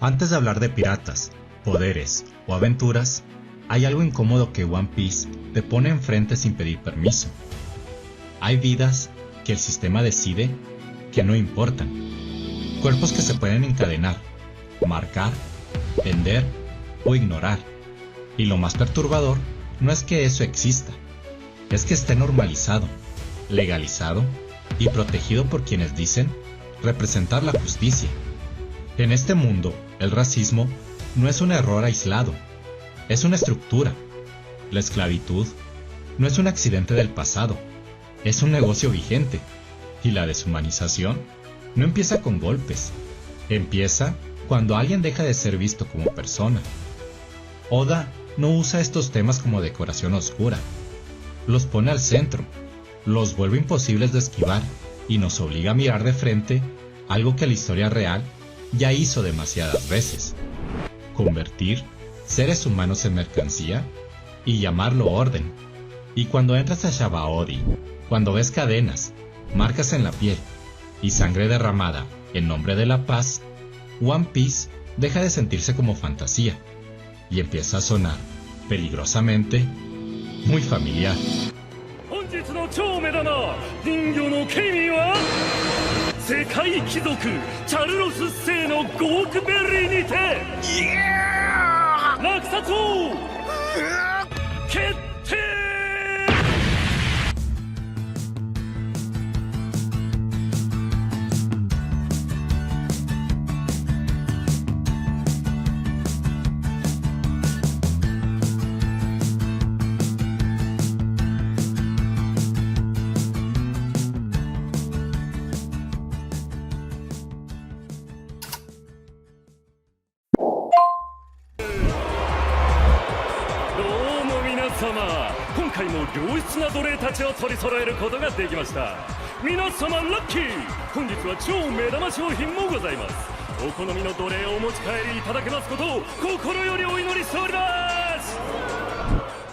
Antes de hablar de piratas, poderes o aventuras, hay algo incómodo que One Piece te pone enfrente sin pedir permiso. Hay vidas que el sistema decide que no importan. Cuerpos que se pueden encadenar, marcar, vender o ignorar. Y lo más perturbador no es que eso exista, es que esté normalizado, legalizado y protegido por quienes dicen representar la justicia. En este mundo, el racismo no es un error aislado, es una estructura. La esclavitud no es un accidente del pasado, es un negocio vigente. Y la deshumanización no empieza con golpes, empieza cuando alguien deja de ser visto como persona. Oda no usa estos temas como decoración oscura, los pone al centro, los vuelve imposibles de esquivar y nos obliga a mirar de frente algo que la historia real ya hizo demasiadas veces: convertir seres humanos en mercancía y llamarlo orden. Y cuando entras a Sabaody, cuando ves cadenas, marcas en la piel y sangre derramada en nombre de la paz, One Piece deja de sentirse como fantasía y empieza a sonar peligrosamente muy familiar.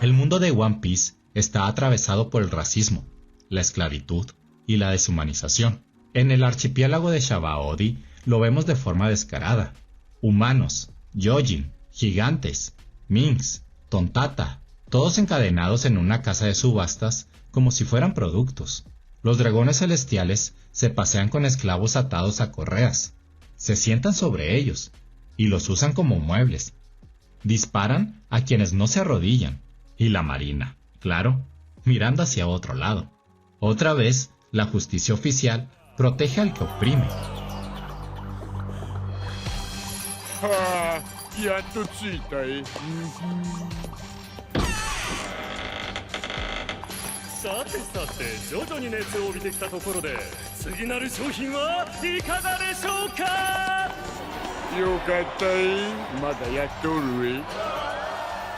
El mundo de One Piece está atravesado por el racismo, la esclavitud y la deshumanización. En el archipiélago de Sabaody lo vemos de forma descarada. Humanos, Gyojin, gigantes, minks, tontata, todos encadenados en una casa de subastas como si fueran productos. Los dragones celestiales se pasean con esclavos atados a correas, se sientan sobre ellos y los usan como muebles. Disparan a quienes no se arrodillan. Y la marina, claro, mirando hacia otro lado. Otra vez, la justicia oficial protege al que oprime.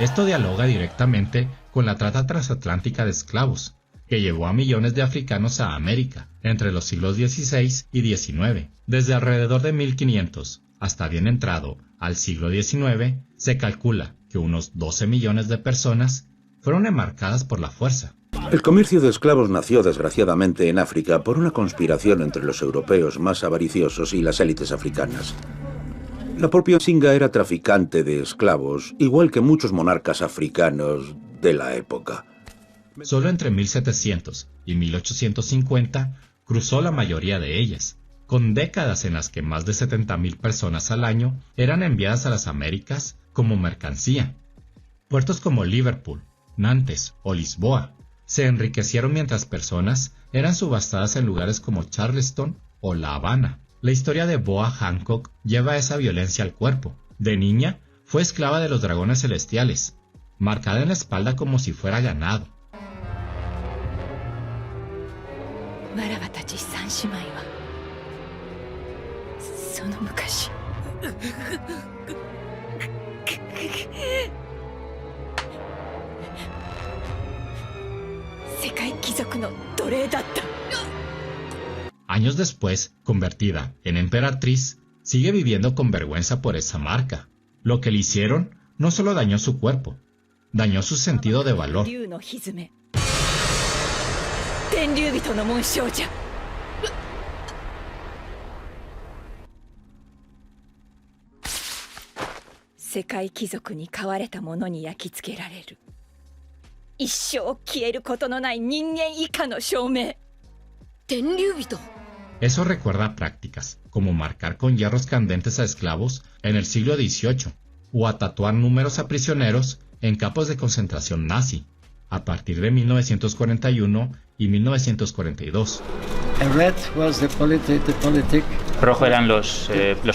Esto dialoga directamente con la trata transatlántica de esclavos, que llevó a millones de africanos a América entre los siglos XVI y XIX. Desde alrededor de 1500 hasta bien entrado al siglo XIX, se calcula que unos 12 millones de personas fueron enmarcadas por la fuerza. El comercio de esclavos nació desgraciadamente en África por una conspiración entre los europeos más avariciosos y las élites africanas. La propia Singa era traficante de esclavos, igual que muchos monarcas africanos de la época. Solo entre 1700 y 1850 cruzó la mayoría de ellas, con décadas en las que más de 70.000 personas al año eran enviadas a las Américas como mercancía. Puertos como Liverpool, Nantes o Lisboa se enriquecieron mientras personas eran subastadas en lugares como Charleston o La Habana. La historia de Boa Hancock lleva esa violencia al cuerpo. De niña, fue esclava de los dragones celestiales, marcada en la espalda como si fuera ganado. Años después, convertida en emperatriz, sigue viviendo con vergüenza por esa marca. Lo que le hicieron no solo dañó su cuerpo, dañó su sentido de valor. 世界貴族に飼われたものに焼き付けられる一生消えることのない人間以下の証明。天竜人。 Eso recuerda a prácticas como marcar con hierros candentes a esclavos en el siglo XVIII o a tatuar números a prisioneros en campos de concentración nazi a partir de 1941 y 1942. Red was the politic. Rojo eran los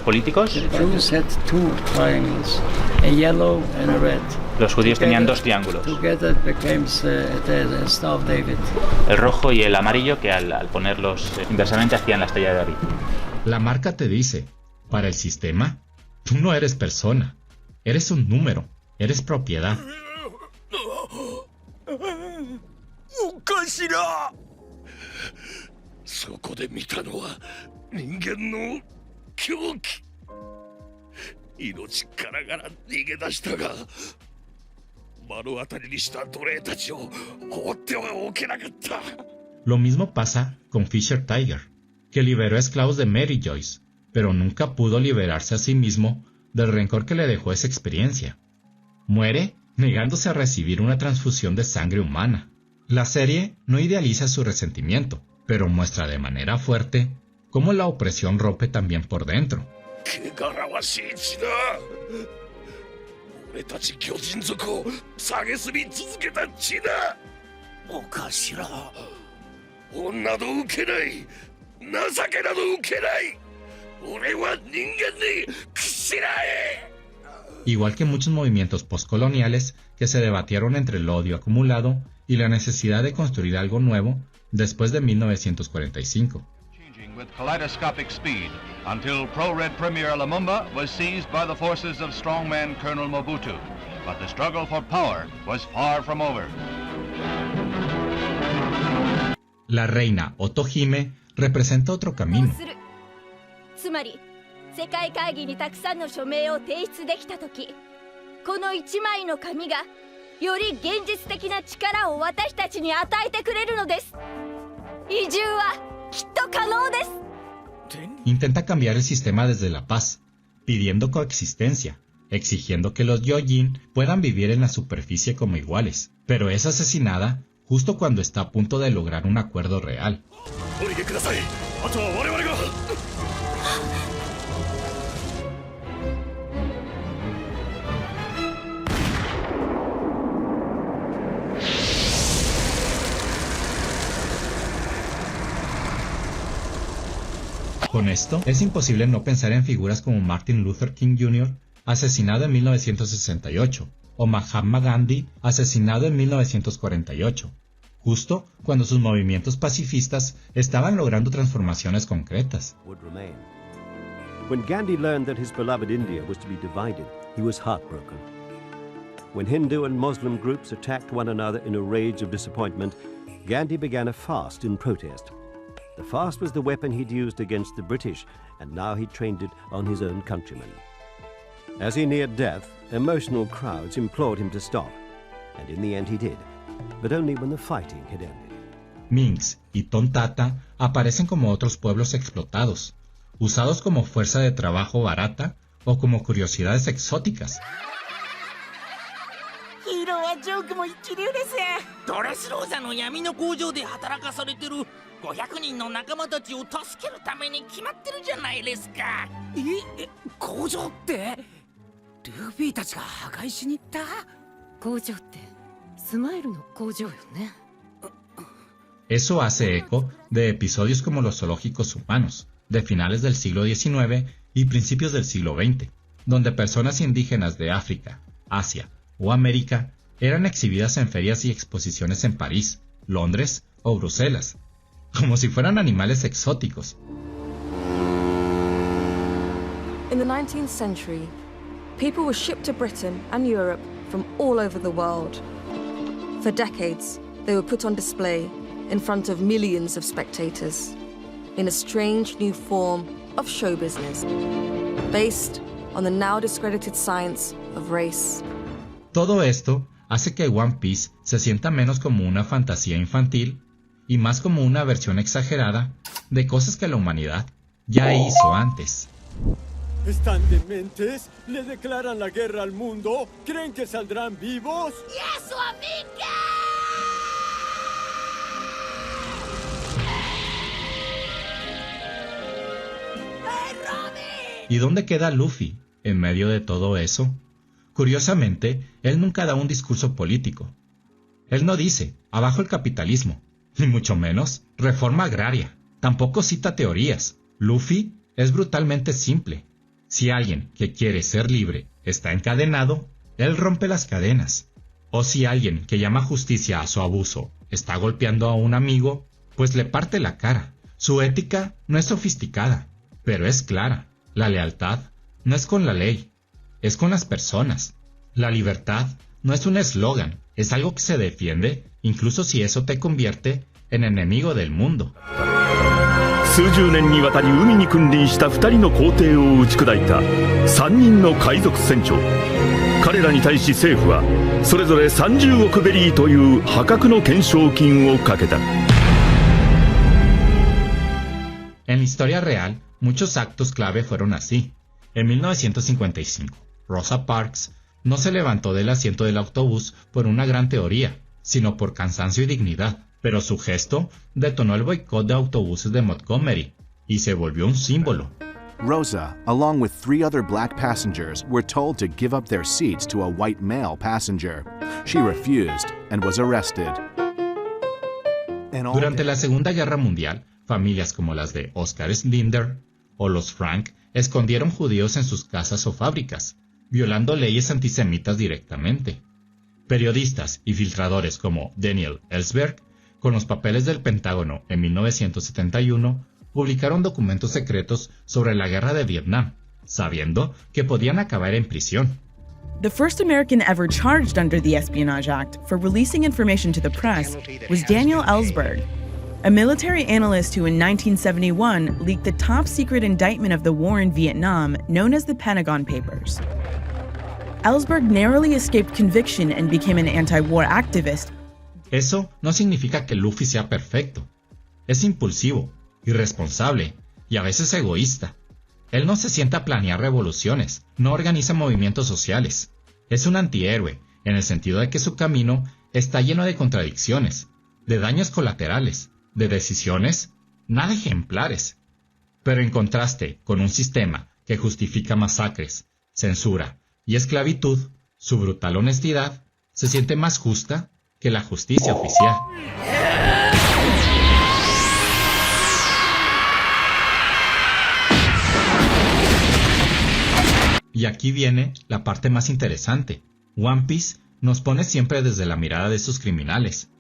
políticos. The Jews had two triangles, a yellow and a red. Los judíos tenían dos triángulos, Together became the Star of David. el rojo y el amarillo, que al ponerlos inversamente hacían la estrella de David. La marca te dice, para el sistema, tú no eres persona, eres un número, eres propiedad. おかしら。そこで見たのは人間の狂気。命からがら逃げ出したが、目の当たりにした奴隷たちを放ってはおけなかった。 Lo mismo pasa con Fisher Tiger, que liberó esclavos de Mary Joyce, pero nunca pudo liberarse a sí mismo del rencor que le dejó esa experiencia. Muere negándose a recibir una transfusión de sangre humana. La serie no idealiza su resentimiento, pero muestra de manera fuerte cómo la opresión rompe también por dentro. 汚らわしい血だ。俺たち巨人族を蔑み続けた血だ。おかしら。女など受けない。情けなど受けない。俺は人間に屈しない。 Igual que muchos movimientos postcoloniales que se debatieron entre el odio acumulado y la necesidad de construir algo nuevo después de 1945. With kaleidoscopic speed until pro-red Premier Lumumba was seized by the forces of strongman Colonel Mobutu. But the struggle for power was far from over. La reina Otohime representa otro camino. つまり世界会議にたくさんの署名を提出できた時、この一枚の紙がより現実的な力を私たちに与えてくれるのです。移住はきっと可能です。 Intenta cambiar el sistema desde la paz, pidiendo coexistencia, exigiendo que los Gyojin puedan vivir en la superficie como iguales, pero es asesinada justo cuando está a punto de lograr un acuerdo real. Con esto, es imposible no pensar en figuras como Martin Luther King Jr., asesinado en 1968, o Mahatma Gandhi, asesinado en 1948, justo cuando sus movimientos pacifistas estaban logrando transformaciones concretas. When Gandhi learned that his beloved India was to be divided, he was heartbroken. When Hindu and Muslim groups attacked one another in a rage of disappointment, Gandhi began a fast in protest. The fast was the weapon he'd used against the British, and now he trained it on his own countrymen. As he neared death, emotional crowds implored him to stop, and in the end he did, but only when the fighting had ended. Minsk y Tontata aparecen como otros pueblos explotados, usados como fuerza de trabajo barata o como curiosidades exóticas. ヒーローはジョークも一流です。ドレスローザの闇の工場で働かされてる500人の仲間たちを助けるために決まってるじゃないですか。工場ってルフィたちが破壊しに行った？工場ってスマイルの工場よね。 Eso hace eco de episodios como los zoológicos humanos, de finales del siglo XIX y principios del siglo XX, donde personas indígenas de África, Asia o América eran exhibidas en ferias y exposiciones en París, Londres o Bruselas, como si fueran animales exóticos. In the 19th century, people were shipped to Britain and Europe from all over the world. For decades, they were put on display in front of millions of spectators in a strange new form of show business, based on the now discredited science of race. Todo esto hace que One Piece se sienta menos como una fantasía infantil y más como una versión exagerada de cosas que la humanidad ya hizo antes. ¿Están dementes? ¿Le declaran la guerra al mundo? ¿Creen que saldrán vivos? ¡Eso, amiga! ¿Y dónde queda Luffy en medio de todo eso? Curiosamente, él nunca da un discurso político. Él no dice, abajo el capitalismo, ni mucho menos, reforma agraria. Tampoco cita teorías. Luffy es brutalmente simple. Si alguien que quiere ser libre está encadenado, él rompe las cadenas. O si alguien que llama justicia a su abuso está golpeando a un amigo, pues le parte la cara. Su ética no es sofisticada, pero es clara. La lealtad no es con la ley, es con las personas. La libertad no es un eslogan, es algo que se defiende, incluso si eso te convierte en enemigo del mundo. 数十年にわたり海に君臨した2人の皇帝を打ち砕いた3人の海賊船長。彼らに対し政府はそれぞれ30億ベリーという破格の懸賞金をかけた。En la historia real, muchos actos clave fueron así. En 1955, Rosa Parks no se levantó del asiento del autobús por una gran teoría, sino por cansancio y dignidad. Pero su gesto detonó el boicot de autobuses de Montgomery y se volvió un símbolo. Rosa, along with 3 other black passengers, were told to give up their seats to a white male passenger. She refused and was arrested. Durante la Segunda Guerra Mundial, familias como las de Oscar Schindler o los Frank escondieron judíos en sus casas o fábricas, violando leyes antisemitas directamente. Periodistas y filtradores como Daniel Ellsberg, con los papeles del Pentágono en 1971, publicaron documentos secretos sobre la guerra de Vietnam, sabiendo que podían acabar en prisión. The first American ever charged under the Espionage Act for releasing information to the press was Daniel Ellsberg, a military analyst who in 1971 leaked the top-secret indictment of the war in Vietnam known as the Pentagon Papers. Ellsberg narrowly escaped conviction and became an anti-war activist. Eso no significa que Luffy sea perfecto. Es impulsivo, irresponsable y a veces egoísta. Él no se sienta a planear revoluciones, no organiza movimientos sociales. Es un antihéroe, en el sentido de que su camino está lleno de contradicciones, de daños colaterales, de decisiones nada ejemplares. Pero en contraste con un sistema que justifica masacres, censura y esclavitud, su brutal honestidad se siente más justa que la justicia oficial. Y aquí viene la parte más interesante. One Piece nos pone siempre desde la mirada de sus criminales.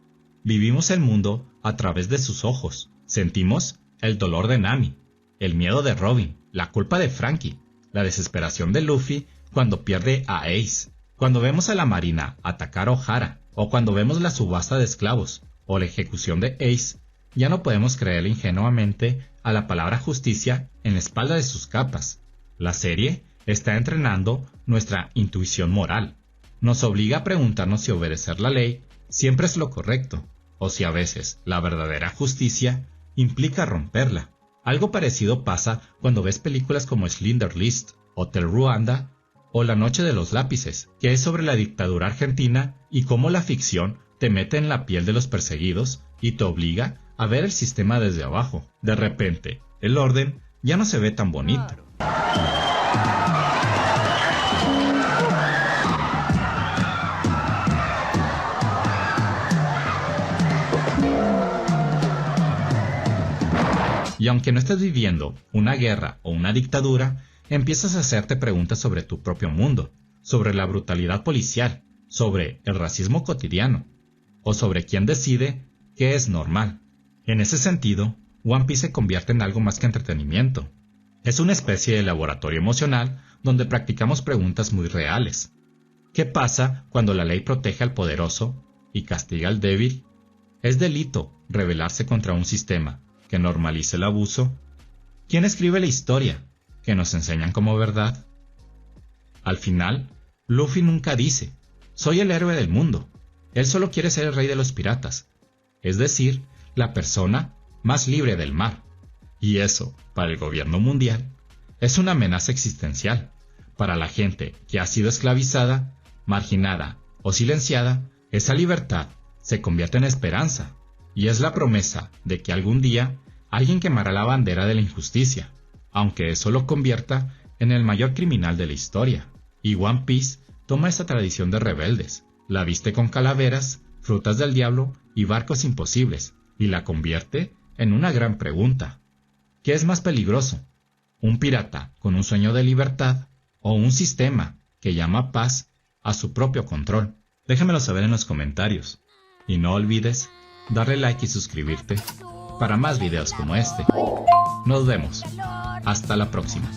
Vivimos el mundo a través de sus ojos. Sentimos el dolor de Nami, el miedo de Robin, la culpa de Frankie, la desesperación de Luffy cuando pierde a Ace, cuando vemos a la Marina atacar a O'Hara, o cuando vemos la subasta de esclavos, o la ejecución de Ace, ya no podemos creer ingenuamente a la palabra justicia en la espalda de sus capas. La serie está entrenando nuestra intuición moral. Nos obliga a preguntarnos si obedecer la ley siempre es lo correcto, o si a veces la verdadera justicia implica romperla. Algo parecido pasa cuando ves películas como Schindler's List, Hotel Ruanda o La Noche de los Lápices, que es sobre la dictadura argentina y cómo la ficción te mete en la piel de los perseguidos y te obliga a ver el sistema desde abajo. De repente, el orden ya no se ve tan bonito. Y aunque no estés viviendo una guerra o una dictadura, empiezas a hacerte preguntas sobre tu propio mundo, sobre la brutalidad policial, sobre el racismo cotidiano, o sobre quién decide qué es normal. En ese sentido, One Piece se convierte en algo más que entretenimiento. Es una especie de laboratorio emocional donde practicamos preguntas muy reales. ¿Qué pasa cuando la ley protege al poderoso y castiga al débil? ¿Es delito rebelarse contra un sistema que normalice el abuso? ¿Quién escribe la historia que nos enseñan como verdad? Al final, Luffy nunca dice, soy el héroe del mundo. Él solo quiere ser el rey de los piratas, es decir, la persona más libre del mar. Y eso, para el gobierno mundial, es una amenaza existencial. Para la gente que ha sido esclavizada, marginada o silenciada, esa libertad se convierte en esperanza, y es la promesa de que algún día alguien quemará la bandera de la injusticia, aunque eso lo convierta en el mayor criminal de la historia. Y One Piece toma esa tradición de rebeldes, la viste con calaveras, frutas del diablo y barcos imposibles, y la convierte en una gran pregunta. ¿Qué es más peligroso? ¿Un pirata con un sueño de libertad o un sistema que llama paz a su propio control? Déjamelo saber en los comentarios. Y no olvides darle like y suscribirte para más videos como este. Nos vemos. Hasta la próxima.